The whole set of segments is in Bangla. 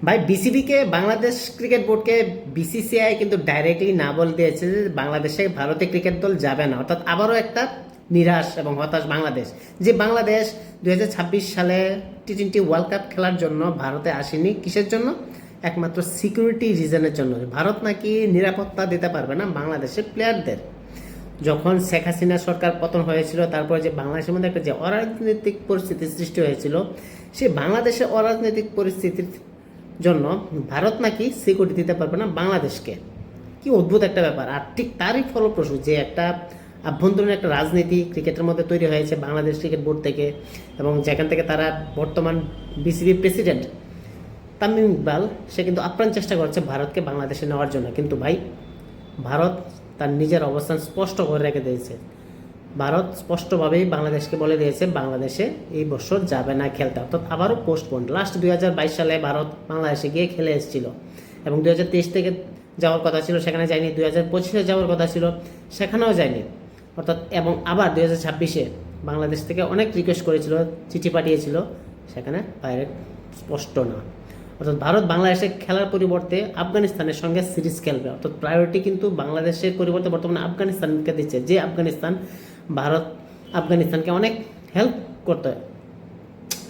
ভাই বিসিবিকে বাংলাদেশ ক্রিকেট বোর্ডকে বিসিসিআই কিন্তু ডাইরেক্টলি না বলে দিয়েছে যে বাংলাদেশে ভারতে ক্রিকেট দল যাবে না, অর্থাৎ আবারও একটা নিরাশ এবং হতাশ বাংলাদেশ। যে বাংলাদেশ 2026 সালে টি-20 ওয়ার্ল্ড কাপ খেলার জন্য ভারতে আসেনি, কিসের জন্য? একমাত্র সিকিউরিটি রিজনের জন্য। ভারত নাকি নিরাপত্তা দিতে পারবে না বাংলাদেশের প্লেয়ারদের। যখন শেখ হাসিনা সরকার পতন হয়েছিল, তারপরে যে বাংলাদেশের মধ্যে একটা যে অরাজনৈতিক পরিস্থিতির সৃষ্টি হয়েছিল, সেই বাংলাদেশের অরাজনৈতিক পরিস্থিতির জন্য ভারত নাকি সিকিউরিটি দিতে পারবে না বাংলাদেশকে। কি অদ্ভুত একটা ব্যাপার। আর ঠিক তারই ফলপ্রসূ যে একটা আভ্যন্তরীণ একটা রাজনীতি ক্রিকেটের মধ্যে তৈরি হয়েছে বাংলাদেশ ক্রিকেট বোর্ড থেকে, এবং যেখান থেকে তারা বর্তমান বিসিবি প্রেসিডেন্ট তামিম ইকবাল, সে কিন্তু আপ্রাণ চেষ্টা করছে ভারতকে বাংলাদেশে নেওয়ার জন্য। কিন্তু ভাই, ভারত তার নিজের অবস্থান স্পষ্ট করে রেখে দিয়েছে। ভারত স্পষ্টভাবেই বাংলাদেশকে বলে দিয়েছে বাংলাদেশে এই বছর যাবে না খেলতে, অর্থাৎ আবারও পোস্টপোন। লাস্ট 2022 সালে ভারত বাংলাদেশে গিয়ে খেলে এসেছিল, এবং 2023 থেকে যাওয়ার কথা ছিল, সেখানে যায়নি। 2025-এ যাওয়ার কথা ছিল, সেখানেও যায়নি। অর্থাৎ এবং আবার 2026-এ বাংলাদেশ থেকে অনেক রিকোয়েস্ট করেছিল, চিঠি পাঠিয়েছিল, সেখানে বাইরে স্পষ্ট না। অর্থাৎ ভারত বাংলাদেশে খেলার পরিবর্তে আফগানিস্তানের সঙ্গে সিরিজ খেলবে। অর্থাৎ প্রায়োরিটি কিন্তু বাংলাদেশের পরিবর্তে বর্তমানে আফগানিস্তানকে দিচ্ছে, যে আফগানিস্তান ভারত আফগানিস্তানকে অনেক হেল্প করতে হয়।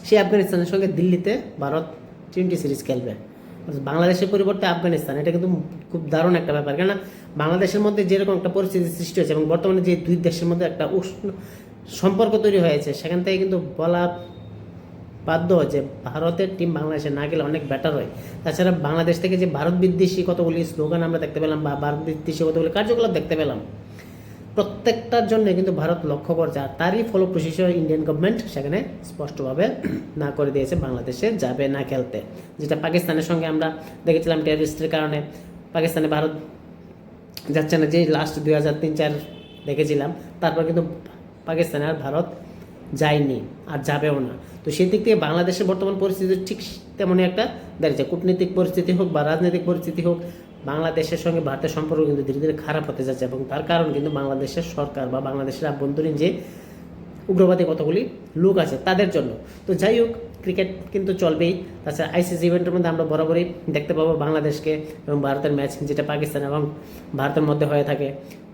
সেই আফগানিস্তানের সঙ্গে দিল্লিতে ভারত টি-20 সিরিজ খেলবে। বাংলাদেশের পরিবর্তে আফগানিস্তান, এটা কিন্তু খুব দারুণ একটা ব্যাপার। কেননা বাংলাদেশের মধ্যে যেরকম একটা পরিস্থিতি সৃষ্টি হয়েছে, এবং বর্তমানে যে দুই দেশের মধ্যে একটা উষ্ণ সম্পর্ক তৈরি হয়েছে, সেখান থেকে কিন্তু বলা বাধ্য যে ভারতের টিম বাংলাদেশে না গেলে অনেক বেটার হয়। তাছাড়া বাংলাদেশ থেকে যে ভারত বিদ্বেষী কতগুলি স্লোগান আমরা দেখতে পেলাম, বা ভারত বিদ্বেষী কতগুলি কার্যকলাপ দেখতে পেলাম, প্রত্যেকটার জন্য কিন্তু ভারত লক্ষ্য করছে। আর তারই ফলপ্রসূ ইন্ডিয়ান গভর্নমেন্ট সেখানে স্পষ্টভাবে না করে দিয়েছে বাংলাদেশে যাবে না খেলতে। যেটা পাকিস্তানের সঙ্গে আমরা দেখেছিলাম টেররিস্টের কারণে পাকিস্তানে ভারত যাচ্ছে না, যে লাস্ট 2003-4 দেখেছিলাম। তারপর কিন্তু পাকিস্তানে আর ভারত যায়নি, আর যাবেও না। তো সেই দিক থেকে বাংলাদেশের বর্তমান পরিস্থিতি ঠিক তেমনই একটা দাঁড়িয়েছে। কূটনীতিক পরিস্থিতি হোক বা রাজনৈতিক পরিস্থিতি হোক, বাংলাদেশের সঙ্গে ভারতের সম্পর্ক কিন্তু ধীরে ধীরে খারাপ হতে যাচ্ছে, এবং তার কারণ কিন্তু বাংলাদেশের সরকার বা বাংলাদেশের আভ্যন্তরীণ যে উগ্রবাদী কতগুলি লোক আছে তাদের জন্য। তো যাই হোক, ক্রিকেট কিন্তু চলবেই। তাছাড়া আইসিসি ইভেন্টের মধ্যে আমরা বরাবরই দেখতে পাবো বাংলাদেশকে এবং ভারতের ম্যাচ, যেটা পাকিস্তান এবং ভারতের মধ্যে হয়ে থাকে।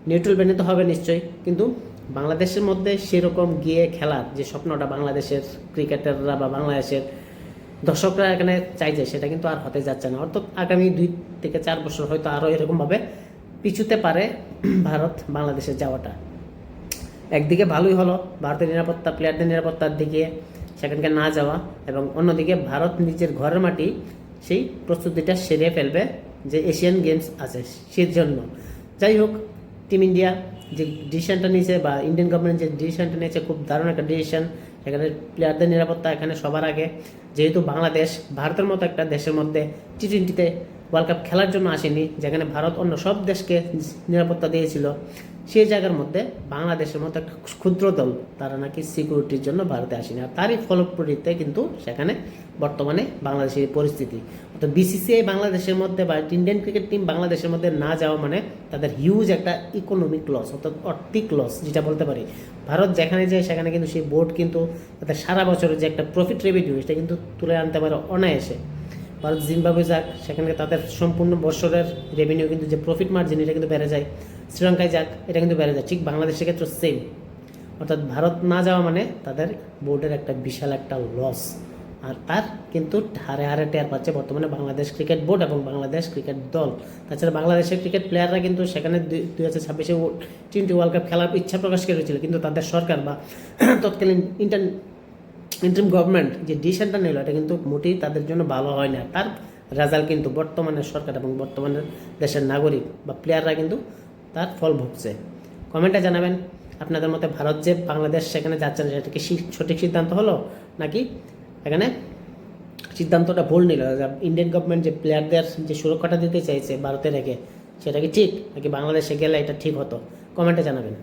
নিউট্রাল ভেন্যু তো হবে নিশ্চয়ই, কিন্তু বাংলাদেশের মধ্যে সেরকম গিয়ে খেলার যে স্বপ্নটা বাংলাদেশের ক্রিকেটাররা বা বাংলাদেশের দর্শকরা এখানে চাইছে, সেটা কিন্তু আর হতে যাচ্ছে না। অর্থাৎ আগামী 2 থেকে 4 বছর হয়তো আরও এরকমভাবে পিছুতে পারে ভারত বাংলাদেশে যাওয়াটা। একদিকে ভালোই হলো ভারতের নিরাপত্তা, প্লেয়ারদের নিরাপত্তার দিকে সেখানকার না যাওয়া, এবং অন্যদিকে ভারত নিজের ঘরের মাটি সেই প্রস্তুতিটা সেরে ফেলবে যে এশিয়ান গেমস আছে সেই জন্য। যাই হোক, টিম ইন্ডিয়া যে ডিসিশনটা নিয়েছে বা ইন্ডিয়ান গভর্নমেন্ট যে ডিসিশনটা নিয়েছে, খুব দারুণ একটা ডিসিশন। এখানে প্লেয়ারদের নিরাপত্তা এখানে সবার আগে। যেহেতু বাংলাদেশ ভারতের মতো একটা দেশের মধ্যে টি-20-তে ওয়ার্ল্ড কাপ খেলার জন্য আসেনি, যেখানে ভারত অন্য সব দেশকে নিরাপত্তা দিয়েছিল, সেই জায়গার মধ্যে বাংলাদেশের মতো একটা ক্ষুদ্র দল তারা নাকি সিকিউরিটির জন্য ভারতে আসেনি। আর তারই ফলপ্রসূতে কিন্তু সেখানে বর্তমানে বাংলাদেশের পরিস্থিতি। অর্থাৎ বিসিসিআই বাংলাদেশের মধ্যে বা ইন্ডিয়ান ক্রিকেট টিম বাংলাদেশের মধ্যে না যাওয়া মানে তাদের হিউজ একটা ইকোনমিক লস, অর্থাৎ আর্থিক লস যেটা বলতে পারি। ভারত যেখানে যায় সেখানে কিন্তু সেই বোর্ড কিন্তু তাদের সারা বছরের যে একটা প্রফিট রেভিনিউ, সেটা কিন্তু তুলে আনতে পারে অনায়াসে। ভারত জিম্বাবুয়ে যাক, সেখানে তাদের সম্পূর্ণ বছরের রেভিনিউ কিন্তু যে প্রফিট মার্জিন, এটা কিন্তু বেড়ে যায়। শ্রীলঙ্কায় যাক, এটা কিন্তু বেড়ে যায়। ঠিক বাংলাদেশের ক্ষেত্রে সেম। অর্থাৎ ভারত না যাওয়া মানে তাদের বোর্ডের একটা বিশাল একটা লস। আর তার কিন্তু হারে হারে টের পাচ্ছে বর্তমানে বাংলাদেশ ক্রিকেট বোর্ড এবং বাংলাদেশ ক্রিকেট দল। তাছাড়া বাংলাদেশের ক্রিকেট প্লেয়াররা কিন্তু সেখানে 2026-এ টি-20 ওয়ার্ল্ড কাপ খেলার ইচ্ছা প্রকাশ করেছিল, কিন্তু তাদের সরকার বা তৎকালীন ইন্টারিম গভর্নমেন্ট যে ডিসিশনটা নিল, এটা কিন্তু মোটেই তাদের জন্য ভালো হয় না। তার রেজাল্ট কিন্তু বর্তমানের সরকার এবং বর্তমানের দেশের নাগরিক বা প্লেয়াররা কিন্তু তার ফল ভুগছে। কমেন্টে জানাবেন আপনাদের মতে ভারত যে বাংলাদেশ সেখানে যাচ্ছে না, সেটা কি সঠিক সিদ্ধান্ত হলো, নাকি এখানে সিদ্ধান্তটা ভুল নিল? ইন্ডিয়ান গভর্নমেন্ট যে প্লেয়ারদের যে সুরক্ষাটা দিতে চাইছে ভারতে রেখে, সেটা কি ঠিক, নাকি বাংলাদেশে গেলে এটা ঠিক হতো? কমেন্টে জানাবেন।